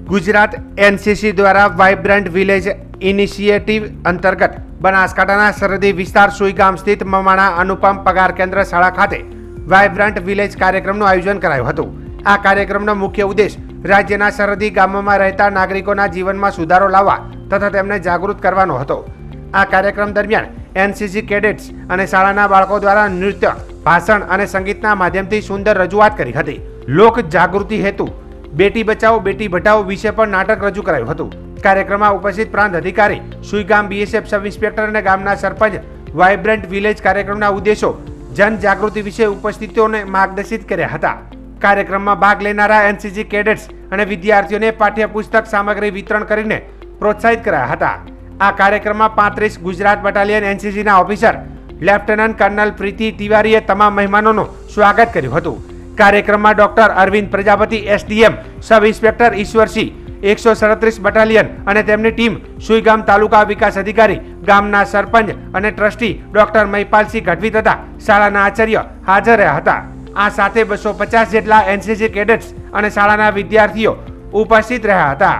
Gujarat NCC દ્વારા vibrant village initiative અંતર્ગત બનાસકાંઠાના સરહદી વિસ્તાર સુઈગામ સ્થિત મમાણા અનુપમ પગાર કેન્દ્ર શાળા ખાતે વાઇબ્રન્ટ વિલેજ કાર્યક્રમનું આયોજન કરાયું હતું। આ કાર્યક્રમનો મુખ્ય ઉદ્દેશ રાજ્યના સરહદી ગામોમાં રહેતા નાગરિકોના જીવનમાં સુધારો લાવવા તથા તેમને જાગૃત કરવાનો હતો। આ કાર્યક્રમ દરમિયાન એનસીસી કેડેટ્સ અને શાળાના બાળકો દ્વારા નૃત્ય, ભાષણ અને સંગીતના માધ્યમથી સુંદર રજૂઆત કરી હતી। લોક જાગૃતિ હેતુ બેટી બચાવો બેટી બચાવો વિશે પણ નાટક રજૂ કરાયું હતું। કાર્યક્રમમાં ઉપસ્થિત પ્રાંત અધિકારી સુઈગામ બીએસએફ સબ ઇન્સ્પેક્ટર અને ગામના સરપંચ વાઇબ્રન્ટ વિલેજ કાર્યક્રમના ઉદ્દેશો જન જાગૃતિ વિશે ઉપસ્થિતોને માર્ગદર્શિત કર્યા હતા। કાર્યક્રમમાં ભાગ લેનારા એનસીસી કેડેટ્સ અને વિદ્યાર્થીઓને પાઠ્યપુસ્તક સામગ્રી વિતરણ કરીને પ્રોત્સાહિત કરાયા હતા। આ કાર્યક્રમમાં 35 ગુજરાત બટાલિયન એનસીસીના ઓફિસર લેફ્ટનન્ટ કર્નલ પ્રીતિ તિવારીએ તમામ મહેમાનોનું સ્વાગત કર્યું હતું। કાર્યક્રમમાં doctor Arvind Prajapati SDM, sub inspector Ishwarsinh, 137 battalion અને તેમની ટીમ, સુઈગામ તાલુકા વિકાસ અધિકારી, ગામના સરપંચ અને ટ્રસ્ટી ડોક્ટર મહિપાલસિંહ ગઢવી તથા શાળાના આચાર્ય હાજર રહ્યા હતા। આ સાથે 250 જેટલા એનસીસી કેડેટ્સ અને શાળાના વિદ્યાર્થીઓ ઉપસ્થિત રહ્યા હતા।